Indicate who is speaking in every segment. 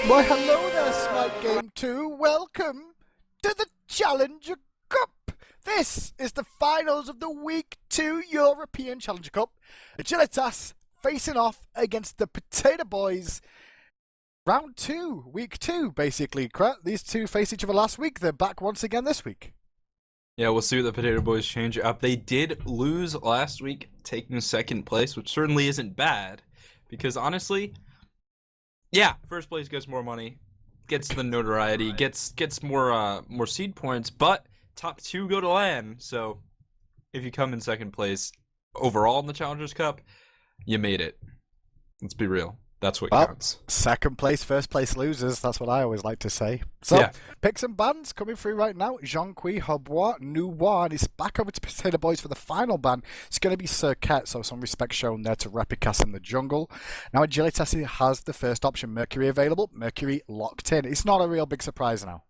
Speaker 1: Why, hello there, Smite Game 2. Welcome to the Challenger Cup. This is the finals of the Week 2 European Challenger Cup. Agilitas facing off against the Potato Boys. Round 2, Week 2, basically. These two faced each other last week. They're back once again this week.
Speaker 2: Yeah, we'll see what the Potato Boys change up. They did lose last week, taking second place, which certainly isn't bad. Because honestly, yeah, first place gets more money, gets the notoriety, gets more seed points, but top two go to LAN. So if you come in second place overall in the Challengers Cup, you made it. Let's be real. That's what counts.
Speaker 1: Second place, first place losers. That's what I always like to say. So, yeah. Picks and bans coming through right now. Jean-Qui, Haubois, Nuwan is back over to Potato Boys for the final ban. It's going to be Circuit, so some respect shown there to Repicas in the jungle. Now, Agilitas has the first option, Mercury available. Mercury locked in. It's not a real big surprise now.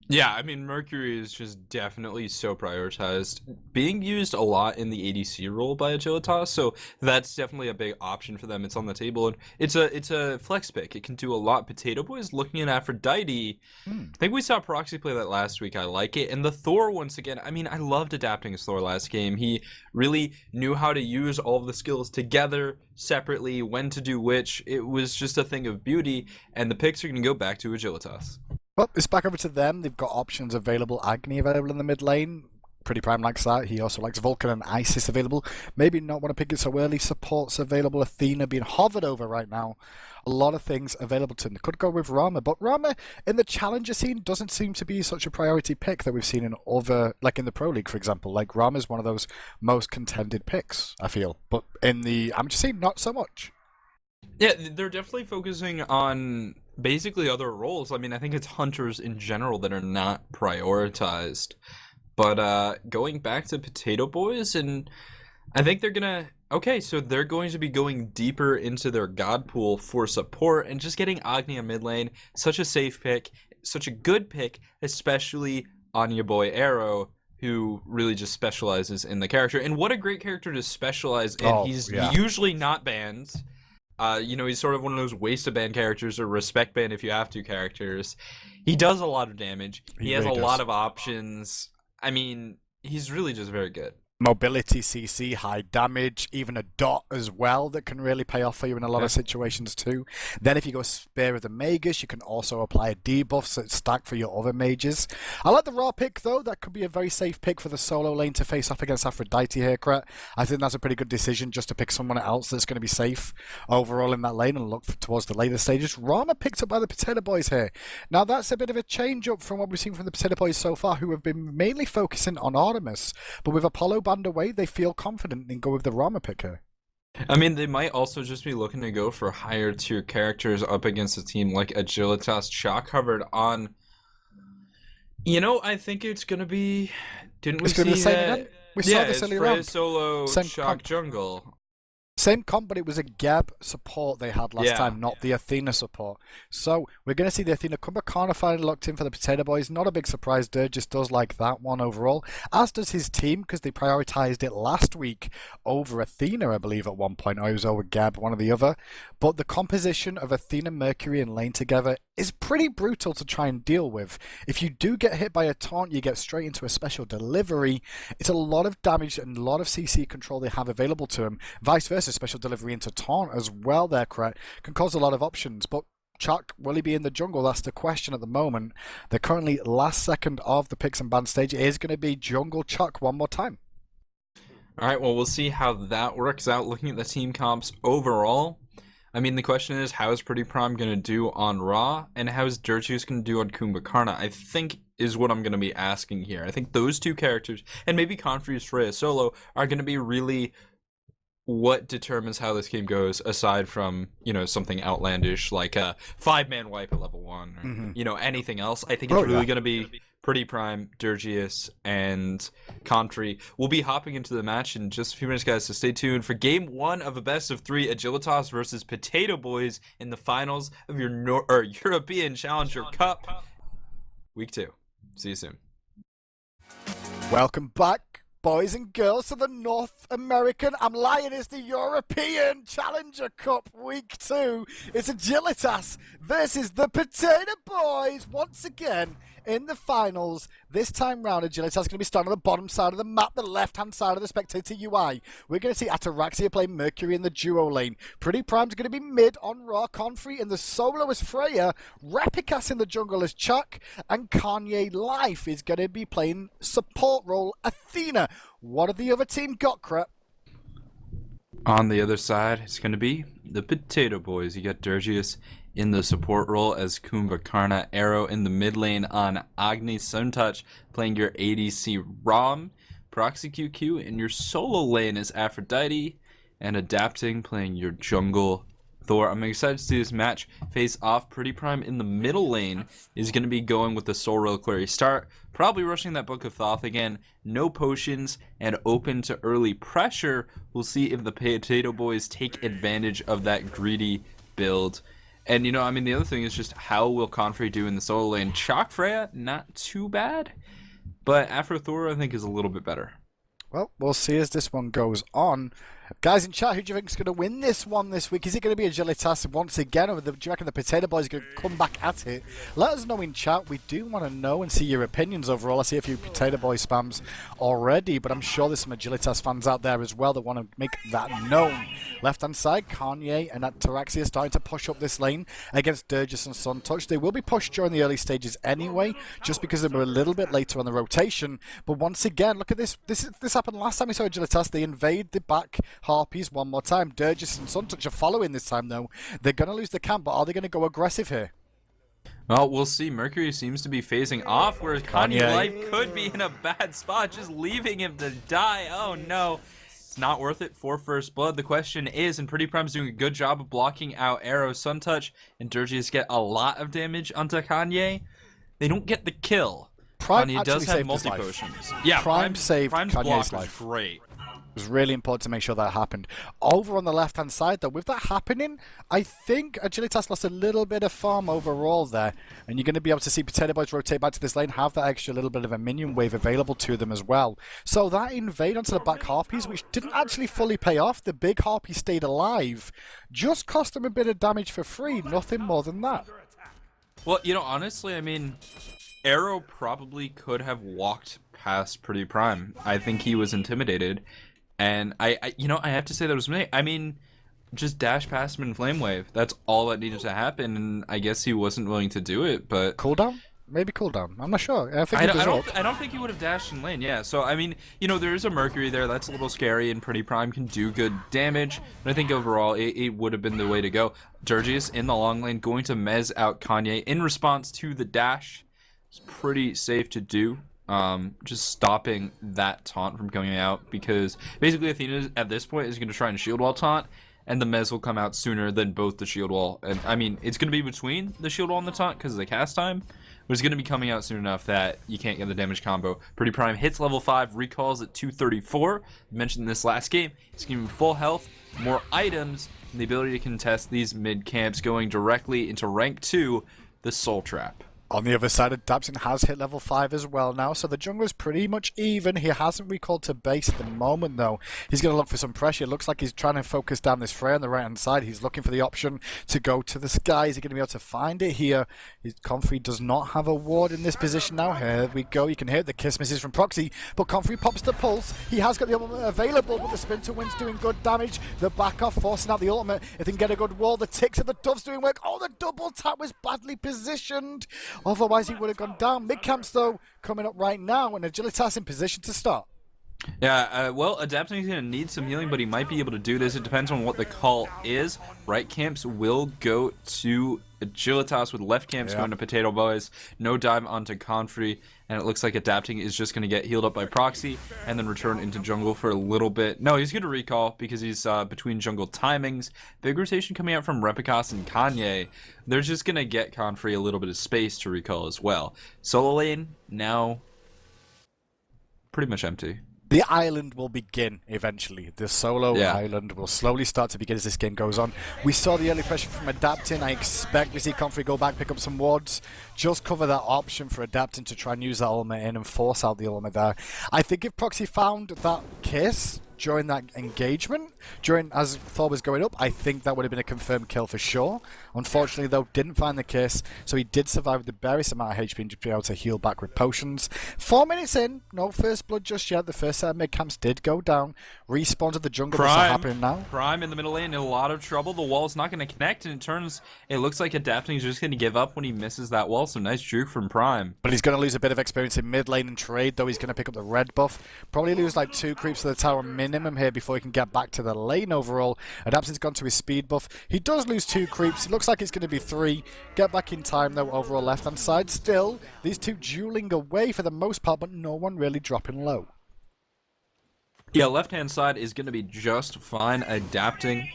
Speaker 2: Yeah, I mean, Mercury is just definitely so prioritized, being used a lot in the ADC role by Agilitas, so that's definitely a big option for them. It's on the table, and it's a flex pick. It can do a lot. Potato Boys looking at Aphrodite. I think we saw Proxy play that last week. I like it. And the Thor, once again, I mean, I loved adapting his Thor last game. He really knew how to use all of the skills together, separately, when to do which. It was just a thing of beauty, and the picks are going to go back to Agilitas.
Speaker 1: Well, it's back over to them. They've got options available. Agni available in the mid lane. Pretty Prime likes that. He also likes Vulcan and Isis available. Maybe not want to pick it so early. Supports available. Athena being hovered over right now. A lot of things available to him. They could go with Rama, but Rama in the challenger scene doesn't seem to be such a priority pick that we've seen in other, like in the Pro League, for example. Like Rama's one of those most contended picks, I feel. But in the amateur scene, not so much.
Speaker 2: Yeah, they're definitely focusing on basically other roles. I mean, I think it's hunters in general that are not prioritized. But going back to Potato Boys, and I think they're gonna so they're going to be going deeper into their god pool for support and just getting Agni mid lane. Such a safe pick, such a good pick, especially on your boy Arrow, who really just specializes in the character. And what a great character to specialize in. He's usually not banned. You know, he's sort of one of those waste of ban characters or respect ban if you have to characters. He does a lot of damage. He has really a lot of options. I mean, he's really just very good.
Speaker 1: Mobility, CC, high damage, even a dot as well that can really pay off for you in a lot of situations too. Then if you go Spear of the Magus, you can also apply a debuff so it's stacked for your other mages. I like the raw pick though. That could be a very safe pick for the solo lane to face off against Aphrodite here, Kret. I think that's a pretty good decision just to pick someone else that's going to be safe overall in that lane and look towards the later stages. Rama picked up by the Potato Boys here. Now that's a bit of a change up from what we've seen from the Potato Boys so far, who have been mainly focusing on Artemis, but with Apollo band away, they feel confident and go with the Rama pick here.
Speaker 2: I mean, they might also just be looking to go for higher tier characters up against a team like Agilitas. Shock covered on. You know, I think it's gonna be. Didn't we see
Speaker 1: the same
Speaker 2: that?
Speaker 1: again? We saw this earlier on.
Speaker 2: Solo
Speaker 1: same
Speaker 2: Shock
Speaker 1: comp.
Speaker 2: jungle.
Speaker 1: Same comp, but it was a Gab support they had last time, not the Athena support. So we're going to see the Athena Kumbhakarna finally locked in for the Potato Boys. Not a big surprise. Durgis does like that one overall, as does his team, because they prioritized it last week over Athena, I believe, at one point. Or it was over Gab, one or the other. But the composition of Athena, Mercury, and Lane together is pretty brutal to try and deal with. If you do get hit by a taunt, you get straight into a special delivery. It's a lot of damage and a lot of CC control they have available to him. Vice versa, special delivery into taunt as well there, Kret, can cause a lot of options. But Chuck, will he be in the jungle? That's the question at the moment. They're currently last second of the picks and ban stage. It is going to be jungle Chuck one more time.
Speaker 2: All right, well, we'll see how that works out looking at the team comps overall. I mean, the question is, how is Pretty Prime going to do on Raw, and how is Dirtjuice going to do on Kumbhakarna? I think is what I'm going to be asking here. I think those two characters, and maybe Confree's Freya Solo, are going to be really what determines how this game goes, aside from, you know, something outlandish like a 5-man wipe at level 1, or, you know, anything else. I think it's really going to be Pretty Prime, Dirgius, and Confree. We'll be hopping into the match in just a few minutes, guys, so stay tuned for game 1 of a best of 3 Agilitas versus Potato Boys in the finals of your European Challenger Cup, week 2. See you soon.
Speaker 1: Welcome back. Boys and girls, to the North American, I'm lying, it's the European Challenger Cup Week 2. It's Agilitas versus the Potato Boys once again in the finals. This time round, Agilitas is going to be starting on the bottom side of the map, the left-hand side of the spectator UI. We're going to see Ataraxia play Mercury in the duo lane. Pretty Prime's going to be mid on Raw, Confrey in the solo as Freya, Repicas in the jungle as Chuck, and Kanye Life is going to be playing support role Athena. What have the other team got, Crep?
Speaker 2: On the other side, it's going to be the Potato Boys. You got Durgius in the support role as Kumbhakarna, Arrow in the mid lane on Agni Suntouch, playing your ADC Rom, Proxy QQ in your solo lane as Aphrodite, and Adapting playing your jungle Thor. I'm excited to see this match face off. Pretty Prime in the middle lane is going to be going with the Soul Reliquary start, probably rushing that Book of Thoth again, no potions, and open to early pressure. We'll see if the Potato Boys take advantage of that greedy build. And, you know, I mean, the other thing is just how will Confrey do in the solo lane? Chalk Freya, not too bad, but Afro Thor, I think, is a little bit better.
Speaker 1: Well, we'll see as this one goes on. Guys in chat, who do you think is going to win this one this week? Is it going to be Agilitas once again, or do you reckon the Potato Boys are going to come back at it? Let us know in chat. We do want to know and see your opinions overall. I see a few Potato Boy spams already, but I'm sure there's some Agilitas fans out there as well that want to make that known. Left-hand side, Kanye and Ataraxia starting to push up this lane against Durgis and Suntouch. They will be pushed during the early stages anyway, just because they were a little bit later on the rotation. But once again, look at this. This happened last time we saw Agilitas. They invade the back Harpies one more time. Durgis and Suntouch are following this time, though. They're going to lose the camp, but are they going to go aggressive here?
Speaker 2: Well, we'll see. Mercury seems to be phasing off, whereas Kanye Life could be in a bad spot, just leaving him to die. Oh, no. It's not worth it for first blood. The question is, and Pretty Prime's doing a good job of blocking out Arrow, Suntouch, and Durgius get a lot of damage onto Kanye. They don't get the kill. Kanye does have multi-potions. Yeah,
Speaker 1: Prime saved
Speaker 2: Prime's
Speaker 1: Kanye's
Speaker 2: block
Speaker 1: life.
Speaker 2: was great.
Speaker 1: It was really important to make sure that happened. Over on the left-hand side, though, with that happening, I think Agilitas lost a little bit of farm overall there. And you're going to be able to see Potato Boys rotate back to this lane, have that extra little bit of a minion wave available to them as well. So that invade onto the back Harpies, which didn't actually fully pay off. The big Harpy stayed alive. Just cost them a bit of damage for free, nothing more than that.
Speaker 2: Well, you know, honestly, I mean, Arrow probably could have walked past Pretty Prime. I think he was intimidated. And I have to say that was me. I mean, just dash past him in Flame Wave. That's all that needed to happen, and I guess he wasn't willing to do it, but...
Speaker 1: Cooldown? Maybe cooldown. I'm not sure.
Speaker 2: I don't think he would have dashed in lane, yeah. So, I mean, you know, there is a Mercury there. That's a little scary, and Pretty Prime can do good damage. But I think overall, it would have been the way to go. Durgius in the long lane going to mez out Kanye in response to the dash. It's pretty safe to do. Just stopping that taunt from coming out, because basically Athena at this point is going to try and shield wall taunt, and the mez will come out sooner than both the shield wall, and I mean it's going to be between the shield wall and the taunt because of the cast time, but it's going to be coming out soon enough that you can't get the damage combo. Pretty Prime hits level 5, recalls at 234. I mentioned this last game. He's giving full health, more items, and the ability to contest these mid camps, going directly into rank 2, the Soul Trap.
Speaker 1: On the other side, Adapting has hit level 5 as well now, so the jungler's pretty much even. He hasn't recalled to base at the moment, though. He's going to look for some pressure. It looks like he's trying to focus down this Freya on the right-hand side. He's looking for the option to go to the sky. Is he going to be able to find it here? Comfrey does not have a ward in this position now. Here we go. You can hear the kiss misses from Proxy, but Comfrey pops the pulse. He has got the ultimate available, but the spin to wind's doing good damage. The back off forcing out the ultimate. If they can get a good wall, the ticks of the doves doing work. Oh, the double tap was badly positioned. Otherwise, he would have gone down. Mid-camps, though, coming up right now, and Agilitas in position to start.
Speaker 2: Yeah, well, Adapting is going to need some healing, but he might be able to do this. It depends on what the call is. Right camps will go to Agilitas, with left camps going to Potato Boys. No dive onto Confrey, and it looks like Adapting is just going to get healed up by Proxy and then return into jungle for a little bit. No, he's going to recall because he's between jungle timings. Big rotation coming out from Repicas and Kanye. They're just going to get Confrey a little bit of space to recall as well. Solo lane now pretty much empty.
Speaker 1: The island will begin eventually. The solo island will slowly start to begin as this game goes on. We saw the early pressure from adapting. I expect we see Comfrey go back, pick up some wards, just cover that option for adapting to try and use that ultimate in and force out the ultimate there. I think if Proxy found that kiss during that engagement, as Thor was going up, I think that would have been a confirmed kill for sure. Unfortunately, though, didn't find the kiss, so he did survive with the barest amount of HP and just be able to heal back with potions. 4 minutes in, no first blood just yet. The first set of mid camps did go down. Respawn to the jungle. What's happening now?
Speaker 2: Prime in the middle lane in a lot of trouble. The wall's not going to connect, and it looks like adapting is just going to give up when he misses that wall. So nice juke from Prime.
Speaker 1: But he's going to lose a bit of experience in mid lane and trade, though. He's going to pick up the red buff. Probably lose like 2 creeps to the tower minimum here before he can get back to the lane overall. Adapting's gone to his speed buff. He does lose 2 creeps. It looks like it's going to be 3. Get back in time, though, overall left-hand side. Still, these 2 dueling away for the most part, but no one really dropping low.
Speaker 2: Yeah, left-hand side is going to be just fine. Adapting,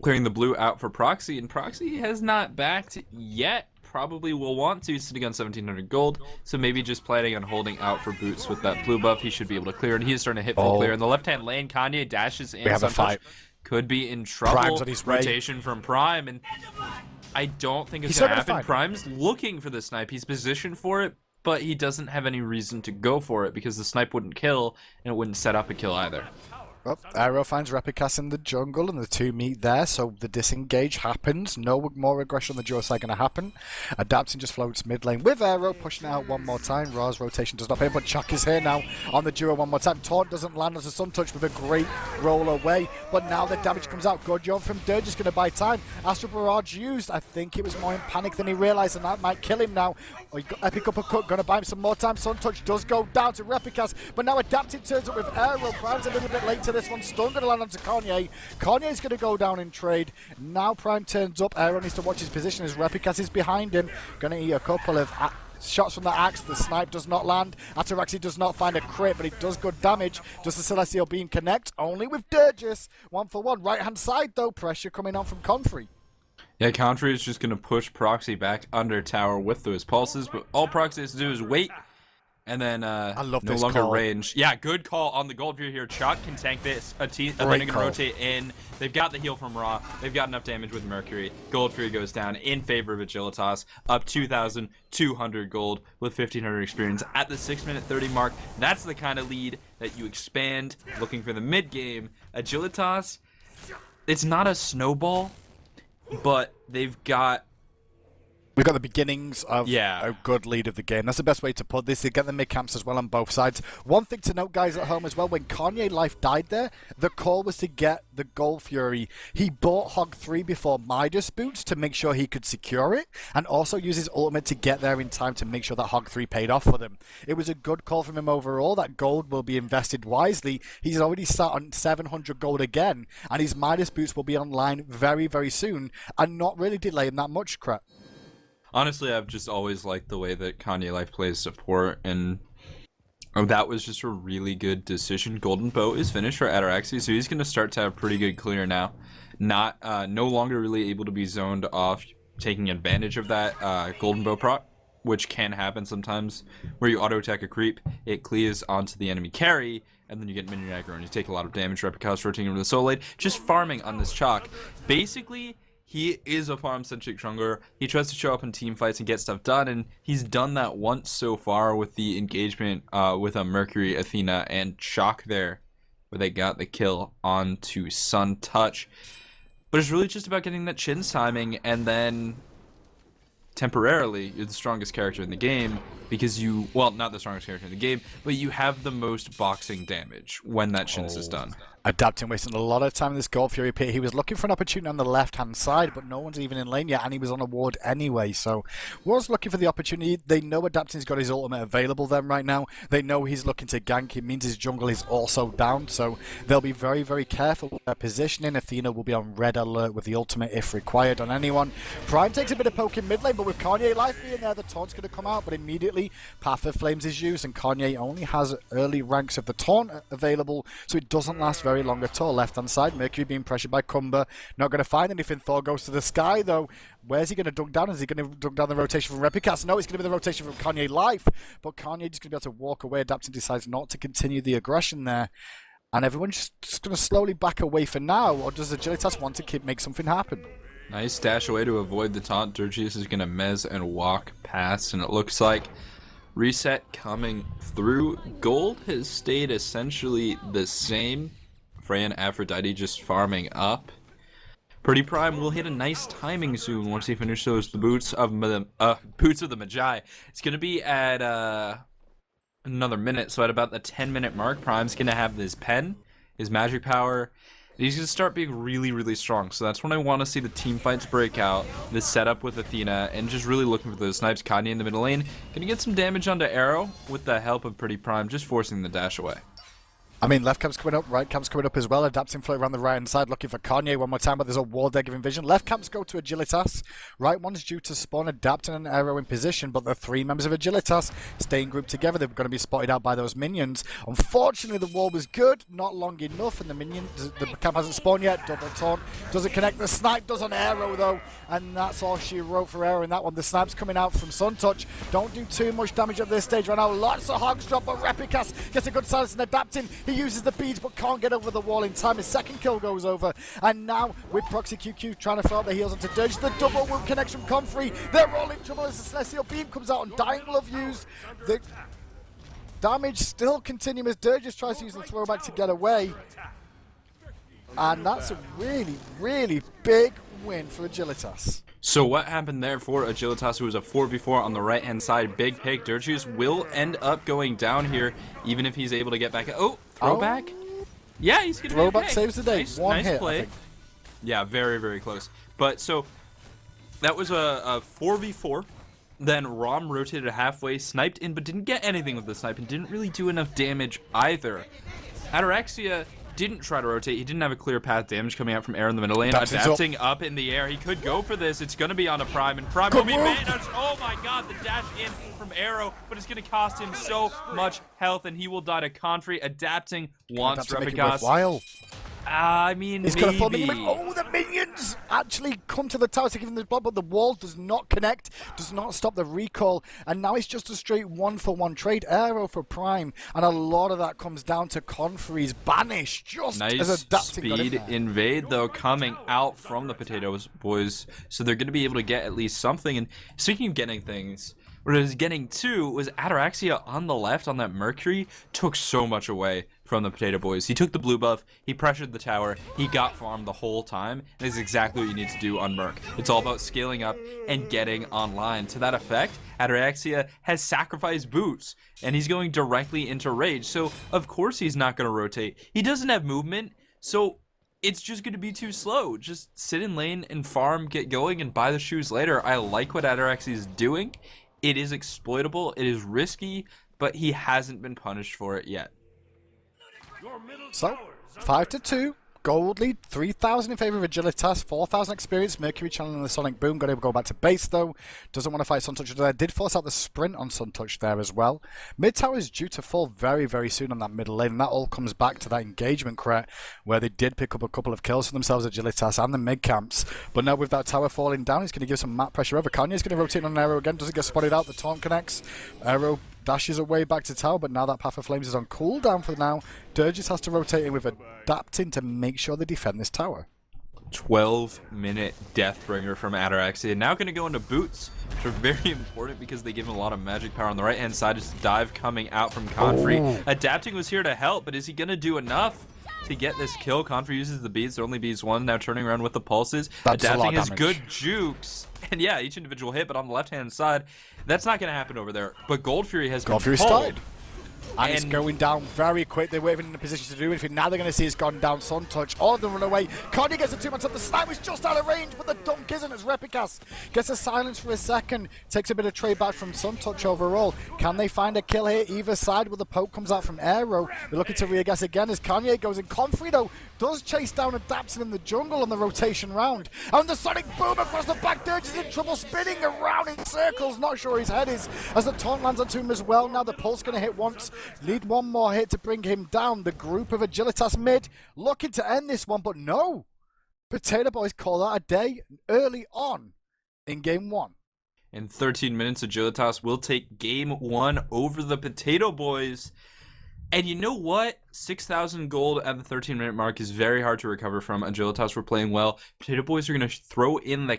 Speaker 2: clearing the blue out for Proxy, and Proxy has not backed yet. Probably will want to, sitting on 1,700 gold, so maybe just planning on holding out for Boots with that blue buff. He should be able to clear, and he is starting to hit full clear. In the left-hand lane, Kanye dashes in.
Speaker 1: We have a fight.
Speaker 2: Could be in trouble.
Speaker 1: Prime's on his way.
Speaker 2: Rotation from Prime, and I don't think it's going to happen. Prime's looking for the snipe. He's positioned for it, but he doesn't have any reason to go for it because the snipe wouldn't kill, and it wouldn't set up a kill either.
Speaker 1: Well, Arrow finds Repicas in the jungle and the 2 meet there, so the disengage happens. No more aggression on the duo side going to happen. Adapting just floats mid lane with Arrow, pushing it out one more time. Ra's rotation does not pay, but Chuck is here now on the duo one more time. Taunt doesn't land as a Sun Touch with a great roll away, but now the damage comes out. Good job from Dirge, is going to buy time. Astral Barrage used. I think it was more in panic than he realised, and that might kill him now. Oh, he got Epic Uppercut, going to buy him some more time. Sun Touch does go down to Repicas, but now Adapting turns up with Arrow. Prime's a little bit late to this one. Stun going to land onto Kanye. Kanye's going to go down in trade. Now Prime turns up. Arrow needs to watch his position as Repicas is behind him. Going to eat a couple of shots from the axe. The snipe does not land. Ataraxi does not find a crit, but he does good damage. Does the Celestial Beam connect? Only with Dirges. 1 for 1. Right hand side though. Pressure coming on from Comfrey.
Speaker 2: Yeah, Comfrey is just going to push Proxy back under tower with those pulses, but all Proxy has to do is wait. And then
Speaker 1: I love
Speaker 2: no
Speaker 1: this
Speaker 2: longer
Speaker 1: call.
Speaker 2: range. Yeah, good call on the gold view here. Chuck can tank this. They're going to rotate in. They've got the heal from Ra. They've got enough damage with Mercury. Gold Fury goes down in favor of Agilitas. Up 2,200 gold with 1,500 experience at the 6-minute 30 mark. That's the kind of lead that you expand. Looking for the mid game. Agilitas, it's not a snowball, but they've got...
Speaker 1: We've got the beginnings of a good lead of the game. That's the best way to put this. They get the mid-camps as well on both sides. One thing to note, guys, at home as well, when Kanye Life died there, the call was to get the Gold Fury. He bought Hog 3 before Midas boots to make sure he could secure it, and also use his ultimate to get there in time to make sure that Hog 3 paid off for them. It was a good call from him overall. That gold will be invested wisely. He's already sat on 700 gold again, and his Midas boots will be online very, very soon, and not really delaying that much crap.
Speaker 2: Honestly, I've just always liked the way that Kanye Life plays support, and that was just a really good decision. Golden Bow is finished for Ataraxi, so he's going to start to have pretty good clear now. No longer really able to be zoned off, taking advantage of that Golden Bow proc, which can happen sometimes, where you auto-attack a creep, it clears onto the enemy carry, and then you get minion aggro, and you take a lot of damage. Repicas rotating over the Soul Blade, just farming on this chalk. Basically, he is a farm-centric jungler. He tries to show up in team fights and get stuff done, and he's done that once so far with the engagement with a Mercury, Athena, and Shock there, where they got the kill onto Sun Touch. But it's really just about getting that Chin's timing, and then temporarily, you're the strongest character in the game, because you, well, not the strongest character in the game, but you have the most boxing damage when that Chin's is done.
Speaker 1: Adapting, wasting a lot of time in this Gold Fury pit. He was looking for an opportunity on the left-hand side, but no one's even in lane yet, and he was on a ward anyway, so was looking for the opportunity. They know Adapting's got his ultimate available then right now. They know he's looking to gank. It means his jungle is also down, so they'll be very, very careful with their positioning. Athena will be on red alert with the ultimate if required on anyone. Prime takes a bit of poke in mid lane, but with Kanye Life being there, the taunt's going to come out, but immediately Path of Flames is used, and Kanye only has early ranks of the taunt available, so it doesn't last very very long at all. Left-hand side, Mercury being pressured by Cumber. Not going to find anything. Thor goes to the sky, though. Where's he going to dunk down? Is he going to dunk down the rotation from Repicast? No, it's going to be the rotation from Kanye Life. But Kanye just going to be able to walk away. Adapting decides not to continue the aggression there. And everyone's just going to slowly back away for now. Or does Agilitas want to make something happen?
Speaker 2: Nice dash away to avoid the taunt. Dirgius is going to mez and walk past. And it looks like reset coming through. Gold has stayed essentially the same. Freya and Aphrodite just farming up. Pretty Prime will hit a nice timing soon once he finishes the boots of the Magi. It's going to be at another minute, so at about the 10-minute mark, Prime's going to have his pen, his magic power, and he's going to start being really, really strong. So that's when I want to see the team fights break out, the setup with Athena, and just really looking for those snipes. Kanye in the middle lane, going to get some damage onto Arrow with the help of Pretty Prime, just forcing the dash away.
Speaker 1: I mean, left camp's coming up, right camp's coming up as well. Adapting float around the right-hand side, looking for Kanye one more time, but there's a wall there giving vision. Left camps go to Agilitas. Right one's due to spawn, adapting an arrow in position, but the three members of Agilitas staying grouped together. They're going to be spotted out by those minions. Unfortunately, the wall was good, not long enough, and the camp hasn't spawned yet. Double taunt doesn't connect. The snipe does on Arrow, though, and that's all she wrote for Arrow in that one. The snipe's coming out from Suntouch. Don't do too much damage at this stage right now. Lots of hogs drop, but Repicast gets a good silence and adapting. He uses the beads, but can't get over the wall in time. His second kill goes over, and now with Proxy QQ trying to throw out the heals onto Dirge, the double wound connection from Comfrey. They're all in trouble as the Celestial Beam comes out on Dying Love used. The damage still continuing as Dirge tries to use the throwback to get away, and that's a really, really big win for Agilitas.
Speaker 2: So what happened there for Agilitas, who was a 4v4 on the right-hand side? Big pick. Dirgius will end up going down here, even if he's able to get back. Oh, throwback? Oh. Yeah, he's going to be okay.
Speaker 1: Throwback saves the day.
Speaker 2: Nice
Speaker 1: hit,
Speaker 2: play. Yeah, very, very close. But so that was a 4v4. Then Rom rotated halfway, sniped in, but didn't get anything with the snipe and didn't really do enough damage either. Ataraxia didn't try to rotate. He didn't have a clear path. Damage coming out from Air in the middle lane. Adapting up in the air. He could go for this. It's going to be on a Prime, and Prime will be managed. Oh my god, the dash in from Arrow, but it's going to cost him so much health, and he will die to Confrey. Adapting wants Repicast. I mean,
Speaker 1: he's
Speaker 2: maybe.
Speaker 1: Gonna oh, the minions actually come to the tower to give him the block, but the wall does not connect, does not stop the recall, and now it's just a straight 1-for-1 trade. Arrow for Prime, and a lot of that comes down to Confrey's banish. Just
Speaker 2: nice
Speaker 1: as adapting
Speaker 2: speed invade, though, coming out from the Potatoes boys, so they're going to be able to get at least something. And speaking of getting things, what I was getting to was Ataraxia on the left on that Mercury took so much away from the Potato Boys. He took the blue buff, he pressured the tower, he got farmed the whole time, and it's exactly what you need to do on Merc. It's all about scaling up and getting online. To that effect, Ataraxia has sacrificed boots, and he's going directly into Rage, so of course he's not going to rotate. He doesn't have movement, so it's just going to be too slow. Just sit in lane and farm, get going, and buy the shoes later. I like what Ataraxia is doing. It is exploitable, it is risky, but he hasn't been punished for it yet.
Speaker 1: So, 5-2. Gold lead, 3,000 in favor of Agilitas, 4,000 experience. Mercury channeling the Sonic Boom, got to go back to base though. Doesn't want to fight Suntouch there. Did force out the sprint on Suntouch there as well. Mid tower is due to fall very, very soon on that middle lane, and that all comes back to that engagement crit where they did pick up a couple of kills for themselves, Agilitas and the mid camps. But now with that tower falling down, he's going to give some map pressure over. Kanye's going to rotate on Arrow again, doesn't get spotted out. The taunt connects. Arrow dashes away back to tower, but now that Path of Flames is on cooldown for now. Dirges has to rotate in with adapting to make sure they defend this tower.
Speaker 2: 12-minute Deathbringer from Ataraxia. Now going to go into boots, which are very important because they give him a lot of magic power. On the right-hand side is dive coming out from Confrey. Oh. Adapting was here to help, but is he going to do enough to get this kill? Confrey uses the beads. There only beads one. Now turning around with the pulses.
Speaker 1: That's
Speaker 2: adapting his good jukes. And yeah, each individual hit, but on the left-hand side, that's not going to happen over there. But Gold Fury has been pulled.
Speaker 1: And it's going down very quick. They weren't even in a position to do anything. Now they're going to see it's gone down. Suntouch. All of them run away. Cardi gets a 2-man top. The snipe was just out of range, but the dunk isn't as Repicast gets a silence for a second. Takes a bit of trade back from Suntouch overall. Can they find a kill here? Either side with the poke comes out from Arrow. They're looking to re-guess again as Kanye goes in. Confrey, though, does chase down Adapting in the jungle on the rotation round. And the Sonic Boom across the back. Dirge is in trouble, spinning around in circles. Not sure his head is as the taunt lands onto him as well. Now the pulse going to hit once Need one more hit to bring him down. The group of Agilitas mid looking to end this one, but no. Potato Boys call that a day early on in game 1.
Speaker 2: In 13 minutes, Agilitas will take game 1 over the Potato Boys. And you know what? 6,000 gold at the 13-minute mark is very hard to recover from. Agilitas were playing well. Potato Boys are going to throw in the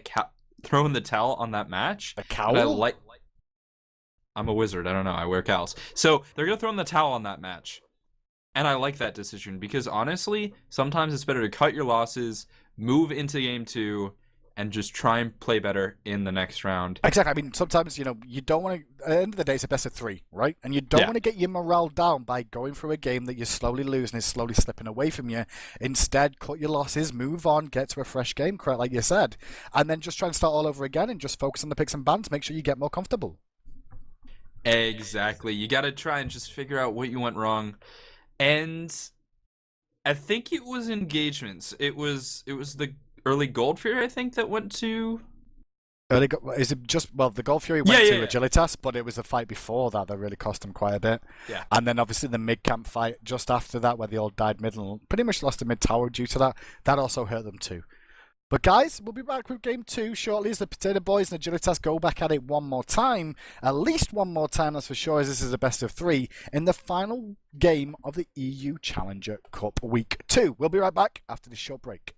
Speaker 2: towel on that match.
Speaker 1: A cowl?
Speaker 2: I'm a wizard. I don't know. I wear cowls. So they're going to throw in the towel on that match. And I like that decision because honestly, sometimes it's better to cut your losses, move into game 2, and just try and play better in the next round.
Speaker 1: Exactly. I mean, sometimes, you don't want to... At the end of the day, it's a best of 3, right? And you don't want to get your morale down by going through a game that you're slowly losing, is slowly slipping away from you. Instead, cut your losses, move on, get to a fresh game, correct, like you said. And then just try and start all over again and just focus on the picks and bans, make sure you get more comfortable.
Speaker 2: Exactly. You got to try and just figure out what you went wrong. And I think it was engagements. It was the early Gold Fury, I think, that went to...
Speaker 1: Is it just... Well, the Gold Fury went to Agilitas, but it was the fight before that really cost him quite a bit.
Speaker 2: Yeah.
Speaker 1: And then obviously the mid-camp fight just after that, where they all died mid and pretty much lost the mid-tower due to that. That also hurt them too. But guys, we'll be back with game 2 shortly as the Potato Boys and Agilitas go back at it one more time. At least one more time, that's for sure, as this is a best of 3 in the final game of the EU Challenger Cup Week 2. We'll be right back after this short break.